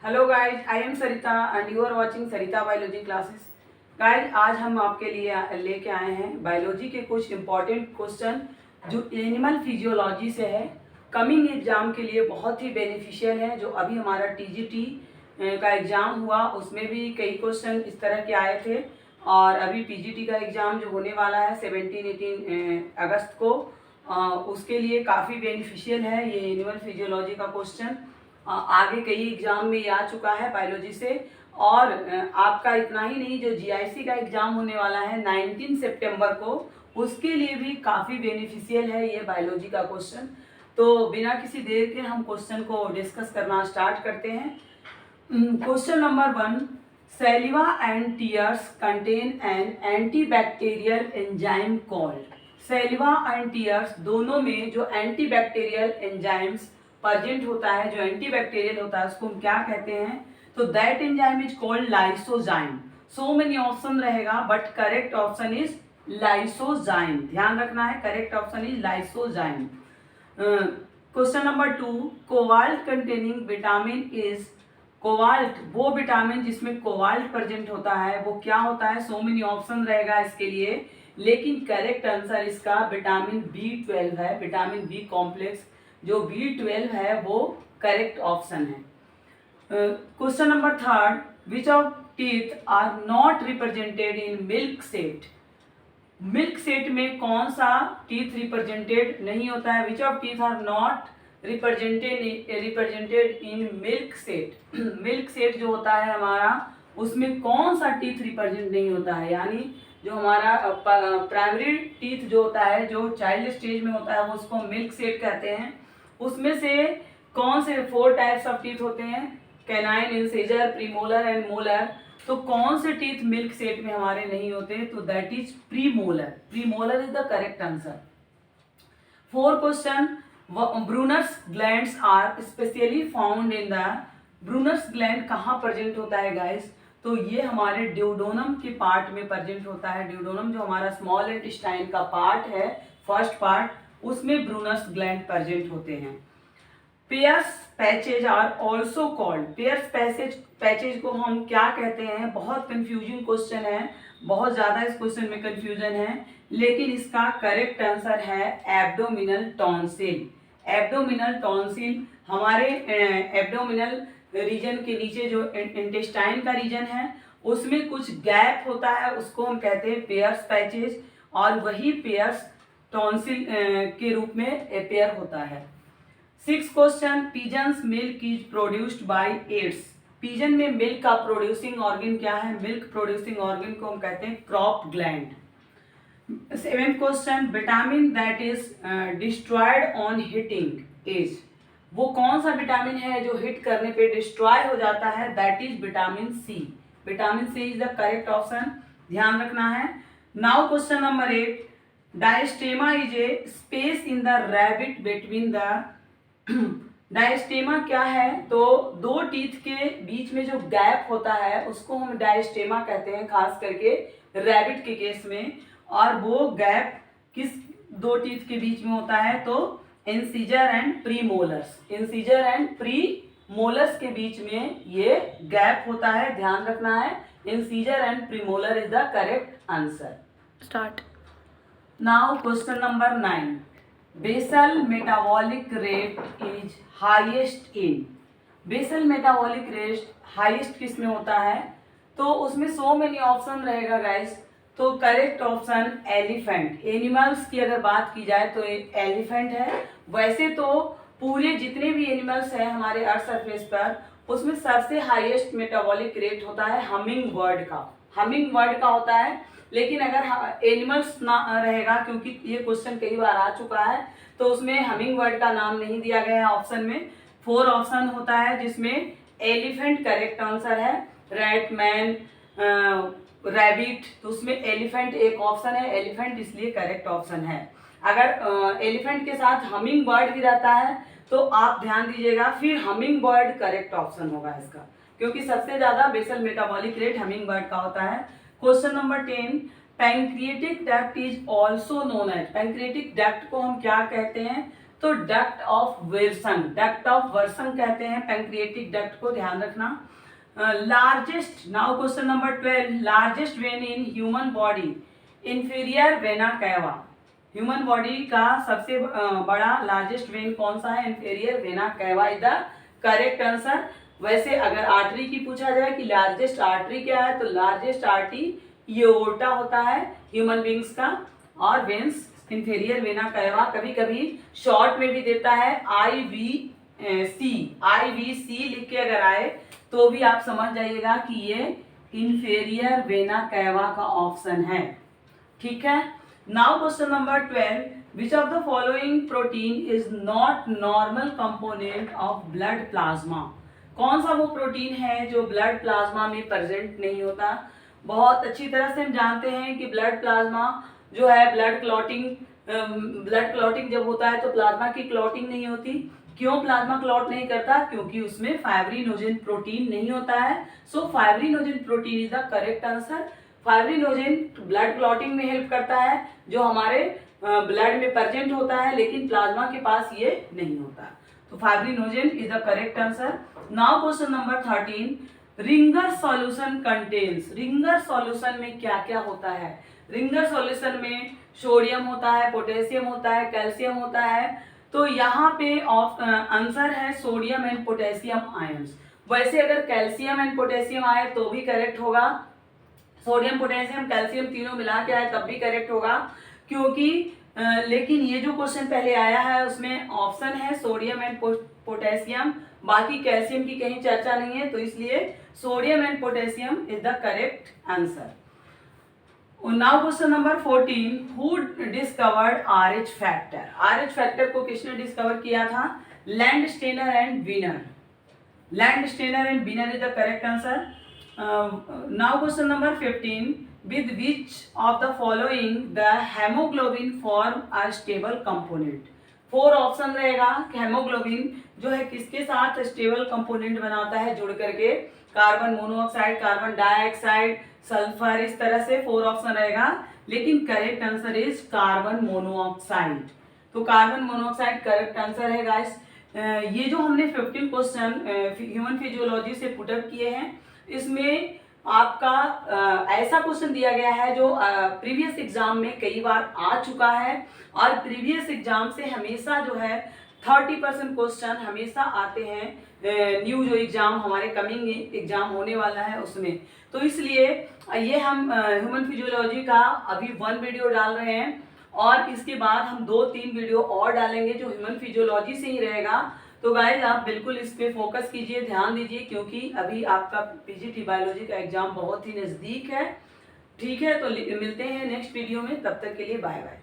Hello guys, I am Sarita and you are watching Sarita biology classes. Guys, आज हम आपके लिए लेके आए हैं बायोलॉजी के कुछ इम्पॉर्टेंट क्वेश्चन जो एनिमल फिजियोलॉजी से है। कमिंग एग्जाम के लिए बहुत ही बेनिफिशियल है। जो अभी हमारा टीजीटी का एग्ज़ाम हुआ उसमें भी कई क्वेश्चन इस तरह के आए थे, और अभी पीजीटी का एग्ज़ाम जो होने वाला है 17-18 अगस्त को, उसके लिए काफ़ी बेनिफिशियल है ये एनिमल फिजियोलॉजी का क्वेश्चन। आगे कई एग्जाम में ये आ चुका है बायोलॉजी से। और आपका इतना ही नहीं, जो जीआईसी का एग्जाम होने वाला है 19 सितंबर को, उसके लिए भी काफ़ी बेनिफिशियल है ये बायोलॉजी का क्वेश्चन। तो बिना किसी देर के हम क्वेश्चन को डिस्कस करना स्टार्ट करते हैं। Question number 1, saliva and tears contain an antibacterial enzyme called. Saliva and tears दोनों में जो एंटीबैक्टीरियल एंजाइम्स प्रेजेंट होता है, जो एंटीबैक्टीरियल होता है, उसको हम क्या कहते हैं? तो that enzyme is called lysozyme. So many option रहेगा but correct option is lysozyme. ध्यान रखना है, correct option is lysozyme. Question number 2, cobalt containing vitamin is. Cobalt वो विटामिन जिसमें कोबाल्ट प्रेजेंट होता है वो क्या होता है? सो मेनी ऑप्शन रहेगा इसके लिए, लेकिन करेक्ट आंसर इसका विटामिन B12 है। विटामिन बी कॉम्प्लेक्स जो B12 है वो करेक्ट ऑप्शन है। Question number 3, which of teeth are not represented in milk set. Milk set में कौन सा टीथ रिप्रेजेंटेड नहीं होता है? Which of teeth are not represented in milk set. Milk set जो होता है हमारा, उसमें कौन सा टीथ रिप्रेजेंट नहीं होता है? यानी जो हमारा प्राइमरी टीथ जो होता है, जो चाइल्ड स्टेज में होता है, वो उसको मिल्क सेट कहते हैं। उसमें से कौन से 4 टाइप्स ऑफ टीथ होते हैं? Canine, incisor, premolar and molar. तो कौन से टीथ मिल्क सेट में हमारे नहीं होते? तो that is premolar. Premolar is the correct answer. 4 question, Brunner's glands are specially found in the. Brunner's gland कहाँ प्रेजेंट होता है गाइस? तो ये हमारे ड्यूडोनम के पार्ट में प्रेजेंट होता है। ड्यूडोनम जो हमारा स्मॉल इंटेस्टाइन का पार्ट है, फर्स्ट पार्ट, उसमें ब्रूनर्स ग्लैंड प्रेजेंट होते हैं। Peyer's patches are also called. Peyer's patches को हम क्या कहते हैं? बहुत कंफ्यूजिंग क्वेश्चन है, बहुत ज़्यादा इस क्वेश्चन में कंफ्यूजन है, लेकिन इसका करेक्ट आंसर है एब्डोमिनल टॉन्सिल। एब्डोमिनल टॉन्सिल हमारे एब्डोमिनल रीजन के नीचे जो इंटेस्टाइन का रीजन है, उसमें कुछ गैप होता है, उसको हम कहते हैं पेयर्स पैचेज, और वही पेयर्स टॉन्सिल के रूप में अपेयर होता है। 6 question, pigeon's milk is produced by aids. Pigeon में मिल्क का प्रोड्यूसिंग ऑर्गन क्या है? मिल्क प्रोड्यूसिंग ऑर्गन को हम कहते हैं crop gland. 7th question, vitamin that is destroyed on heating is. वो कौन सा विटामिन है जो हिट करने पे डिस्ट्रॉय हो जाता है? That is vitamin C. Vitamin C is the correct option, ध्यान रखना है। Now question number 8, diastema is a space in the rabbit between the. Diastema क्या है? तो 2 टीथ के बीच में जो गैप होता है उसको हम डायस्टेमा कहते हैं, खास करके रैबिट के केस में। और वो गैप किस 2 टीथ के बीच में होता है? तो incisor and premolars. Incisor and premolars के बीच में ये गैप होता है, ध्यान रखना है। Incisor and premolar is the correct answer. Start. Now question number 9, basal metabolic rate is highest in. Basal metabolic rate highest किस में होता है? तो उसमें सो मेनी ऑप्शन रहेगा गाइस। तो करेक्ट ऑप्शन एलिफेंट। एनिमल्स की अगर बात की जाए तो एलिफेंट है। वैसे तो पूरे जितने भी एनिमल्स हैं हमारे अर्थ सरफेस पर, उसमें सबसे हाईएस्ट मेटाबॉलिक रेट होता है हमिंग बर्ड का। हमिंग बर्ड का होता है, लेकिन अगर एनिमल्स ना रहेगा, क्योंकि ये क्वेश्चन कई बार आ चुका है, तो उसमें हमिंग बर्ड का नाम नहीं दिया गया है ऑप्शन में। 4 ऑप्शन होता है जिसमें एलिफेंट करेक्ट आंसर है। रैट, मैन, रैबिट, तो उसमें एलिफेंट एक ऑप्शन है। एलिफेंट इसलिए करेक्ट ऑप्शन है। अगर एलिफेंट के साथ हमिंग बर्ड भी रहता है तो आप ध्यान दीजिएगा, फिर हमिंग बर्ड करेक्ट ऑप्शन होगा इसका, क्योंकि सबसे ज्यादा basal metabolic rate hummingbird का होता है। Question number 10, pancreatic duct is also known as. Pancreatic duct को हम क्या कहते हैं? तो डक्ट ऑफ वर्सन कहते हैं पैंक्रिएटिक डक्ट को, ध्यान रखना। Largest, now question number 12, largest when in human body, inferior vena cava. Human body का सबसे बड़ा लार्जेस्ट वेन कौन सा है? Inferior vena cava is the correct answer. वैसे अगर आर्टरी की पूछा जाए कि लार्जेस्ट आर्टरी क्या है, तो लार्जेस्ट आर्टरी एओर्टा होता है ह्यूमन बींग्स का, और वेन्स इंफीरियर वेना कैवा कभी कभी शॉर्ट में भी देता है IVC लिख के अगर आए तो भी आप समझ जाइएगा कि ये इंफीरियर वेना कैवा का ऑप्शन है, ठीक है। Now question number 12, which of the following protein is not normal component of blood plasma. कौन सा वो प्रोटीन है जो ब्लड प्लाज्मा में प्रेजेंट नहीं होता? बहुत अच्छी तरह से हम जानते हैं कि ब्लड प्लाज्मा जो है, ब्लड क्लॉटिंग जब होता है तो प्लाज्मा की क्लॉटिंग नहीं होती। क्यों प्लाज्मा क्लॉट नहीं करता? क्योंकि उसमें फाइब्रिनोजेन प्रोटीन नहीं होता है। So fibrinogen protein is the correct answer. Fibrinogen blood clotting में हेल्प करता है, जो हमारे ब्लड में प्रेजेंट होता है, लेकिन प्लाज्मा के पास ये नहीं होता। तो fibrinogen is the correct answer. Now question number 13, Ringer solution contains. Ringer solution में क्या क्या होता है? रिंगर सॉल्यूशन में सोडियम होता है, पोटेशियम होता है, कैल्शियम होता है। तो यहाँ पे आंसर है सोडियम एंड पोटेशियम आयंस। वैसे अगर कैल्शियम एंड पोटेशियम आए तो भी करेक्ट होगा, सोडियम पोटेशियम कैल्शियम तीनों मिला के आए तब भी करेक्ट होगा, क्योंकि लेकिन ये जो क्वेश्चन पहले आया है उसमें ऑप्शन है सोडियम एंड पोटेशियम, बाकी कैल्शियम की कहीं चर्चा नहीं है, तो इसलिए sodium and potassium is the correct answer. Now question number 14, who discovered RH factor. RH factor को किसने डिस्कवर किया था? Landsteiner and Wiener. Landsteiner and Wiener is the correct answer. Now question number 15, with which of the following the hemoglobin form a stable component। 4 option रहेगा कि haemoglobin जो है किसके साथ स्टेबल कंपोनेंट बनाता है जुड़ करके, carbon monoxide, carbon dioxide, sulphur, इस तरह से 4 ऑप्शन रहेगा, लेकिन correct answer is carbon monoxide. तो कार्बन मोनोऑक्साइड करेक्ट आंसर है गाइस। ये जो हमने 15 क्वेश्चन ह्यूमन फिजियोलॉजी से पुटअप किए हैं, इसमें आपका ऐसा क्वेश्चन दिया गया है जो प्रीवियस एग्जाम में कई बार आ चुका है, और प्रीवियस एग्जाम से हमेशा जो है 30% क्वेश्चन हमेशा आते हैं न्यू जो एग्जाम हमारे कमिंग एग्जाम होने वाला है उसमें। तो इसलिए ये हम ह्यूमन फिजियोलॉजी का अभी 1 वीडियो डाल रहे हैं, और इसके बाद हम 2-3 वीडियो और डालेंगे जो ह्यूमन फिजियोलॉजी से ही रहेगा। तो गाइज आप बिल्कुल इस पे फोकस कीजिए, ध्यान दीजिए, क्योंकि अभी आपका पीजीटी बायोलॉजी का एग्जाम बहुत ही नज़दीक है, ठीक है। तो मिलते हैं नेक्स्ट वीडियो में, तब तक के लिए बाय बाय।